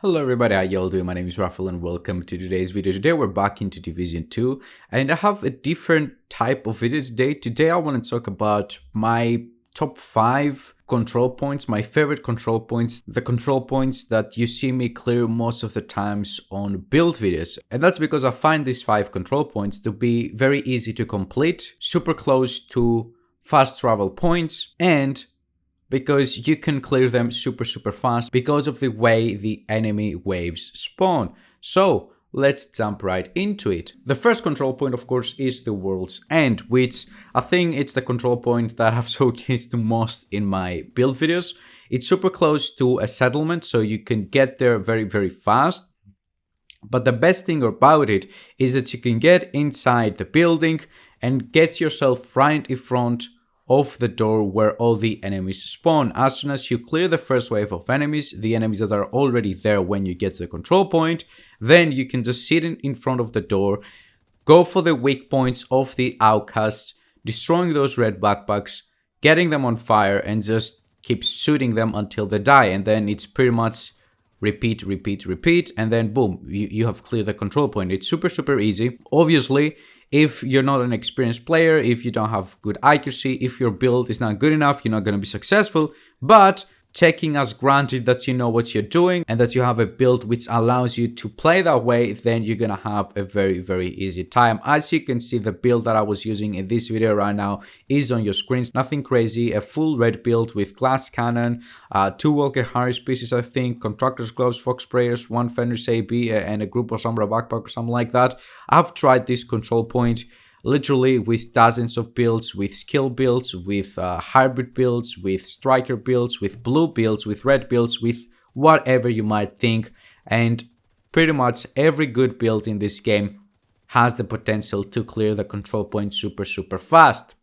Hello everybody, how y'all doing? My name is Rafael and welcome to today's video. Today we're back into Division 2 and I have a different type of video today. Today I want to talk about my top 5 control points, my favorite control points, the control points that you see me clear most of the times on build videos. And that's because I find these 5 control points to be very easy to complete, super close to fast travel points, and because you can clear them super fast because of the way the enemy waves spawn. So let's jump right into it. The first control point, of course, is the World's End, which I think it's the control point that I've showcased the most in my build videos. It's super close to a settlement, so you can get there very fast. But the best thing about it is that you can get inside the building and get yourself right in front of the door where all the enemies spawn. As soon as you clear the first wave of enemies, the enemies that are already there when you get to the control point, then you can just sit in front of the door, go for the weak points of the outcasts, destroying those red backpacks, getting them on fire, and just keep shooting them until they die. And then it's pretty much repeat, and then boom, you have cleared the control point. It's super easy. Obviously, if you're not an experienced player, if you don't have good accuracy, if your build is not good enough, you're not going to be successful. But taking as granted that you know what you're doing and that you have a build which allows you to play that way, then you're going to have a very easy time. As you can see, the build that I was using in this video right now is on your screens. Nothing crazy, a full red build with glass cannon, 2 Walker Harris pieces, I think, contractor's gloves, fox sprayers, 1 Fenris AB, and a group of Sombra backpack or something like that. I've tried this control point literally with dozens of builds, with skill builds, with hybrid builds, with striker builds, with blue builds, with red builds, with whatever you might think. And pretty much every good build in this game has the potential to clear the control point super fast.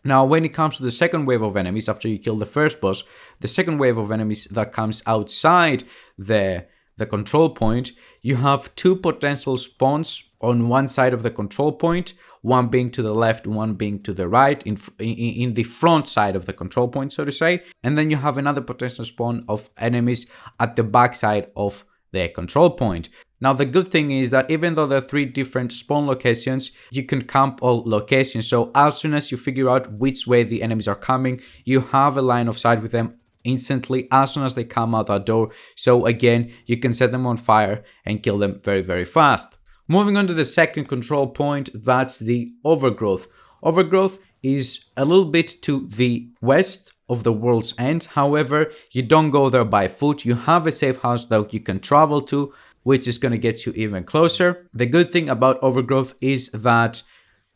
Now, when it comes to the second wave of enemies, after you kill the first boss, the second wave of enemies that comes outside the control point, you have 2 potential spawns on one side of the control point, one being to the left, one being to the right, in the front side of the control point, so to say. And then you have another potential spawn of enemies at the back side of the control point. Now, the good thing is that even though there are 3 different spawn locations, you can camp all locations. So as soon as you figure out which way the enemies are coming, you have a line of sight with them instantly as soon as they come out that door. So again, you can set them on fire and kill them very fast. Moving on to the second control point, that's the Overgrowth. Overgrowth is a little bit to the west of the World's End. However, you don't go there by foot. You have a safe house that you can travel to, which is going to get you even closer. The good thing about Overgrowth is that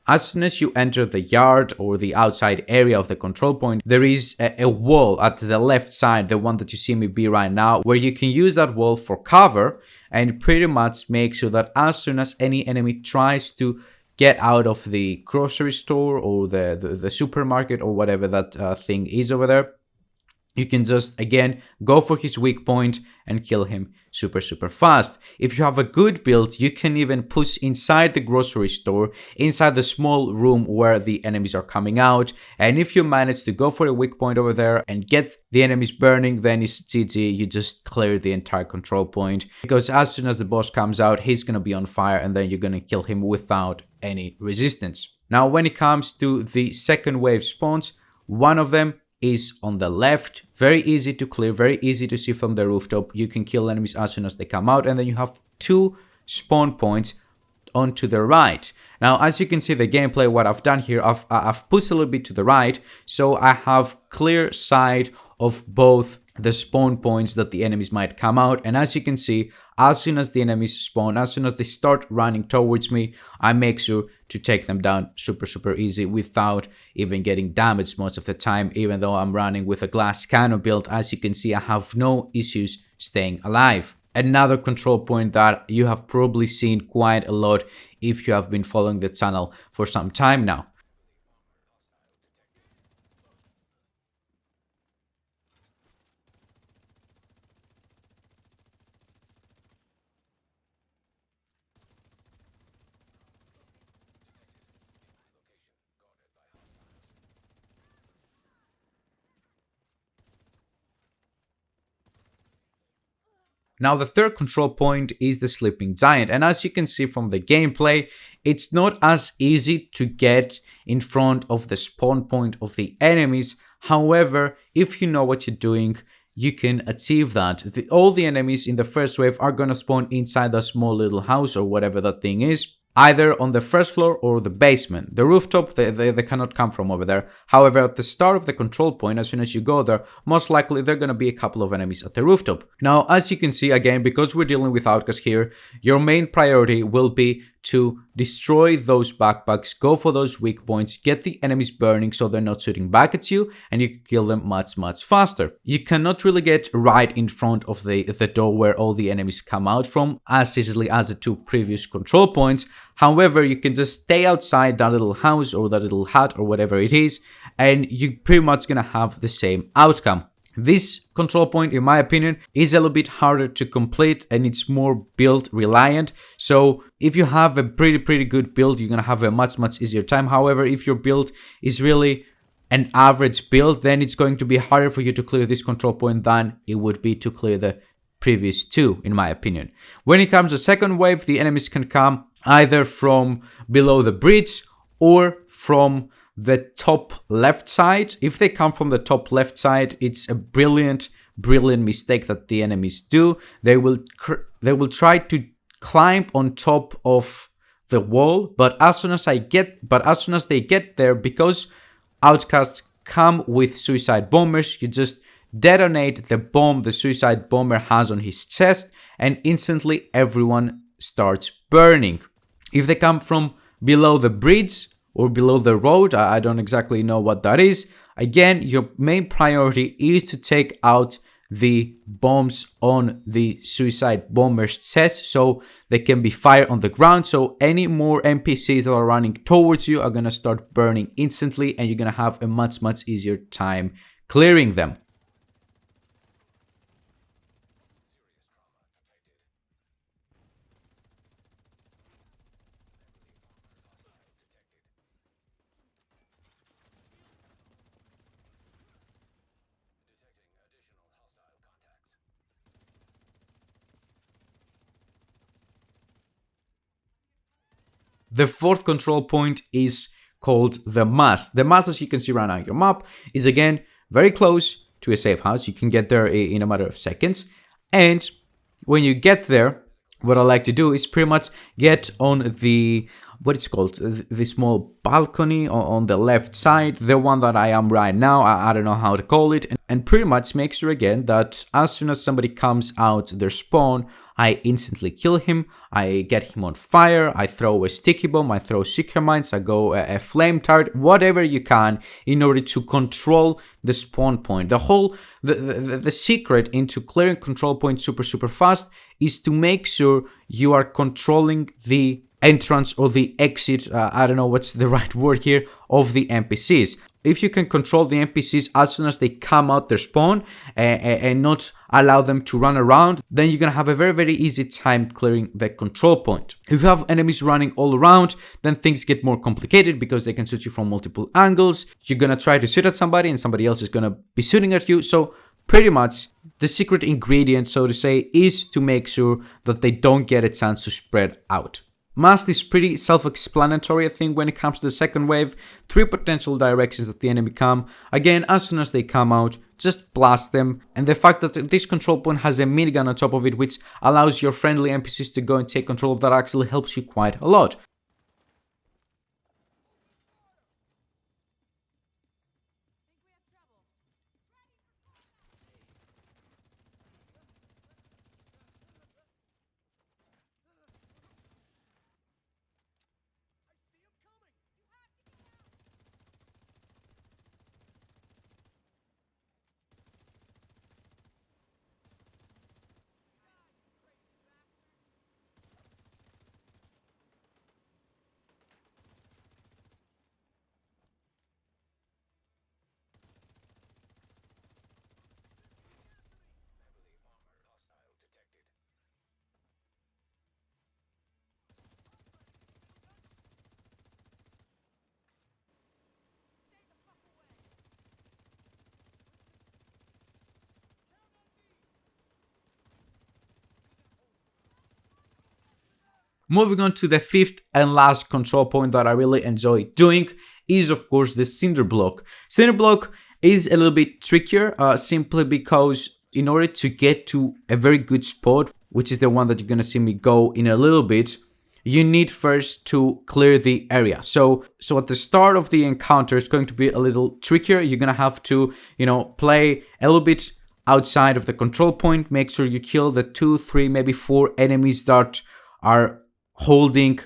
as soon as you enter the yard or the outside area of the control point, there is a wall at the left side, the one that you see me be right now, where you can use that wall for cover and pretty much make sure that as soon as any enemy tries to get out of the grocery store or the supermarket or whatever that thing is over there, you can just, again, go for his weak point and kill him super fast. If you have a good build, you can even push inside the grocery store, inside the small room where the enemies are coming out. And if you manage to go for a weak point over there and get the enemies burning, then it's GG. You just clear the entire control point. Because as soon as the boss comes out, he's going to be on fire and then you're going to kill him without any resistance. Now, when it comes to the second wave spawns, one of them is on the left, very easy to clear, very easy to see from the rooftop. You can kill enemies as soon as they come out, and then you have 2 spawn points onto the right. Now, as you can see the gameplay, what I've done here, I've pushed a little bit to the right, so I have clear sight of both the spawn points that the enemies might come out. And as you can see, as soon as the enemies spawn, as soon as they start running towards me, I make sure to take them down super easy without even getting damaged most of the time. Even though I'm running with a glass cannon build, as you can see, I have no issues staying alive. Another control point that you have probably seen quite a lot if you have been following the channel for some time now. Now, the third control point is the Sleeping Giant, and as you can see from the gameplay, it's not as easy to get in front of the spawn point of the enemies. However, if you know what you're doing, you can achieve that. All the enemies in the first wave are gonna spawn inside a small little house or whatever that thing is, either on the first floor or the basement. The rooftop, they cannot come from over there. However, at the start of the control point, as soon as you go there, most likely there are going to be a couple of enemies at the rooftop. Now, as you can see, again, because we're dealing with Outcast here, your main priority will be to destroy those backpacks, go for those weak points, get the enemies burning so they're not shooting back at you, and you can kill them much faster. You cannot really get right in front of the door where all the enemies come out from as easily as the two previous control points. However, you can just stay outside that little house or that little hut or whatever it is, and you're pretty much gonna have the same outcome. This control point, in my opinion, is a little bit harder to complete and it's more build reliant. So if you have a pretty good build, you're gonna have a much easier time. However, if your build is really an average build, then it's going to be harder for you to clear this control point than it would be to clear the previous two, in my opinion. When it comes to second wave, the enemies can come either from below the bridge or from the top left side. If they come from the top left side, it's a brilliant mistake that the enemies do. They will try to climb on top of the wall, but as soon as they get there, because Outcasts come with suicide bombers, you just detonate the bomb the suicide bomber has on his chest, and instantly everyone starts burning. If they come from below the bridge or below the road, I don't exactly know what that is. Again, your main priority is to take out the bombs on the suicide bomber's chest so they can be fired on the ground. So any more NPCs that are running towards you are gonna start burning instantly, and you're gonna have a much easier time clearing them. The fourth control point is called the mast. The mast, as you can see right now on your map, is again very close to a safe house. You can get there in a matter of seconds. And when you get there, what I like to do is pretty much get on the, what it's called, the small balcony on the left side, the one that I am right now. I don't know how to call it, and pretty much make sure again that as soon as somebody comes out their spawn, I instantly kill him, I get him on fire, I throw a sticky bomb, I throw seeker mines, I go a flame tart, whatever you can in order to control the spawn point. The secret into clearing control points super fast is to make sure you are controlling the entrance or the exit, I don't know what's the right word here, of the NPCs. If you can control the NPCs as soon as they come out their spawn and not allow them to run around, then you're gonna have a very easy time clearing the control point. If you have enemies running all around, then things get more complicated because they can shoot you from multiple angles. You're gonna try to shoot at somebody and somebody else is gonna be shooting at you. So pretty much the secret ingredient, so to say, is to make sure that they don't get a chance to spread out. Mast is pretty self-explanatory, I think, when it comes to the second wave. 3 potential directions that the enemy come. Again, as soon as they come out, just blast them. And the fact that this control point has a minigun on top of it, which allows your friendly NPCs to go and take control of that, actually helps you quite a lot. Moving on to the fifth and last control point that I really enjoy doing is, of course, the cinder block. Cinder block is a little bit trickier simply because in order to get to a very good spot, which is the one that you're going to see me go in a little bit, you need first to clear the area. So at the start of the encounter, it's going to be a little trickier. You're going to have to, play a little bit outside of the control point. Make sure you kill the 2, 3, maybe 4 enemies that are holding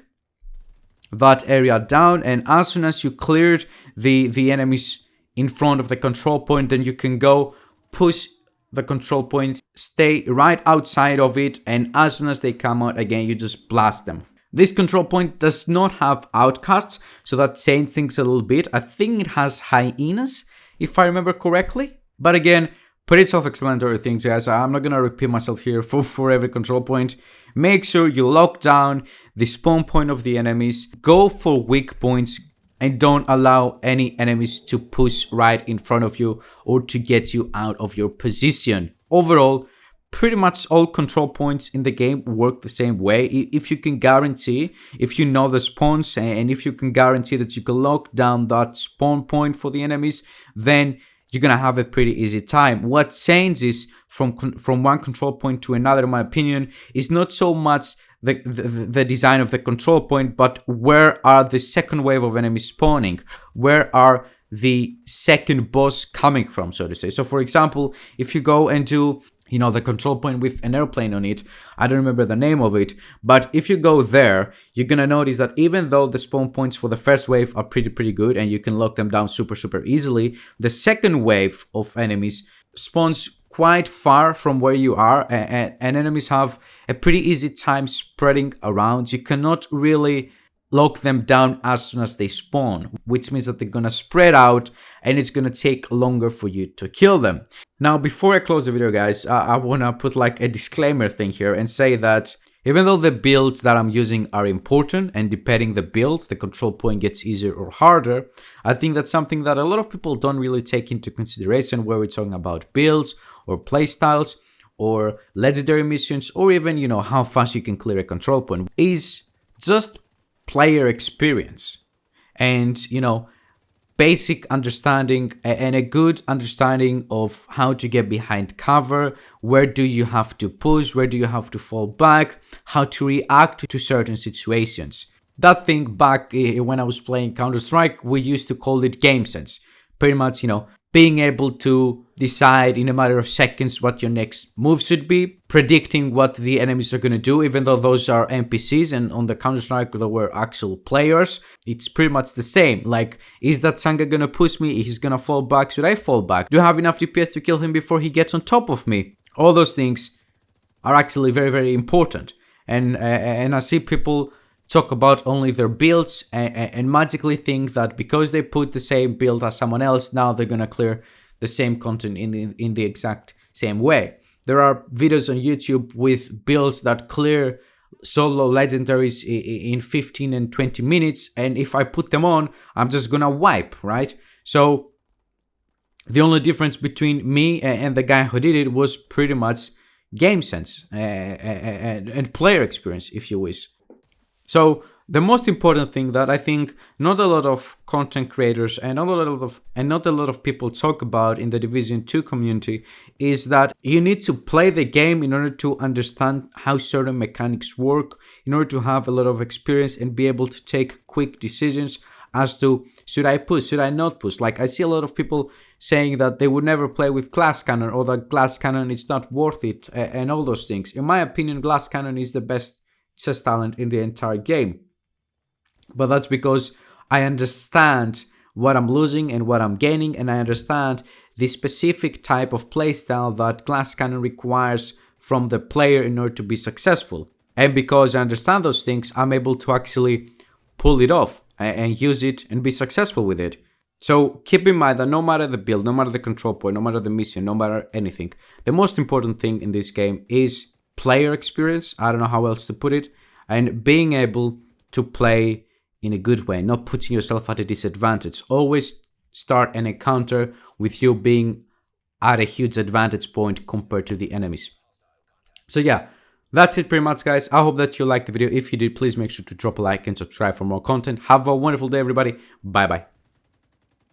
that area down. And as soon as you cleared the enemies in front of the control point, then you can go push the control point, stay right outside of it, and as soon as they come out again, you just blast them. This control point does not have outcasts, so that changes things a little bit. I think it has hyenas, if I remember correctly. But again, pretty self-explanatory things, guys. I'm not gonna repeat myself here for every control point. Make sure you lock down the spawn point of the enemies, go for weak points, and don't allow any enemies to push right in front of you or to get you out of your position. Overall, pretty much all control points in the game work the same way. If you can guarantee, if you know the spawns, and if you can guarantee that you can lock down that spawn point for the enemies, then you're gonna have a pretty easy time. What changes from one control point to another, in my opinion, is not so much the design of the control point, but where are the second wave of enemies spawning? Where are the second boss coming from, so to say? So for example, if you go and do the control point with an airplane on it, I don't remember the name of it, but if you go there, you're gonna notice that even though the spawn points for the first wave are pretty good and you can lock them down super easily, the second wave of enemies spawns quite far from where you are, and enemies have a pretty easy time spreading around. You cannot really lock them down as soon as they spawn, which means that they're gonna spread out and it's gonna take longer for you to kill them. Now, before I close the video, guys, I wanna put like a disclaimer thing here and say that even though the builds that I'm using are important, and depending the builds, the control point gets easier or harder, I think that's something that a lot of people don't really take into consideration where we're talking about builds or playstyles or legendary missions, or even, how fast you can clear a control point, is just player experience and basic understanding and a good understanding of how to get behind cover, where do you have to push, where do you have to fall back, how to react to certain situations. That thing back when I was playing Counter-Strike, we used to call it game sense. Pretty much, being able to decide in a matter of seconds what your next move should be, predicting what the enemies are going to do, even though those are NPCs, and on the Counter-Strike there were actual players. It's pretty much the same. Like, is that Sanga going to push me? He's going to fall back. Should I fall back? Do I have enough DPS to kill him before he gets on top of me? All those things are actually very important. And I see people talk about only their builds and magically think that because they put the same build as someone else, now they're gonna clear the same content in the exact same way. There are videos on YouTube with builds that clear solo legendaries in 15 and 20 minutes, and if I put them on, I'm just gonna wipe, right? So the only difference between me and the guy who did it was pretty much game sense and player experience, if you wish. So the most important thing that I think not a lot of content creators and not a lot of people talk about in the Division 2 community is that you need to play the game in order to understand how certain mechanics work, in order to have a lot of experience and be able to take quick decisions as to should I push, should I not push. Like, I see a lot of people saying that they would never play with Glass Cannon, or that Glass Cannon is not worth it, and all those things. In my opinion, Glass Cannon is the best chess talent in the entire game, but that's because I understand what I'm losing and what I'm gaining, and I understand the specific type of playstyle that Glass Cannon requires from the player in order to be successful. And because I understand those things, I'm able to actually pull it off and use it and be successful with it. So keep in mind that no matter the build, no matter the control point, no matter the mission, no matter anything, the most important thing in this game is player experience. I don't know how else to put it. And being able to play in a good way, not putting yourself at a disadvantage. Always start an encounter with you being at a huge advantage point compared to the enemies. So yeah, That's it pretty much, guys. I hope that you liked the video. If you did, please make sure to drop a like and subscribe for more content. Have a wonderful day, everybody. Bye bye.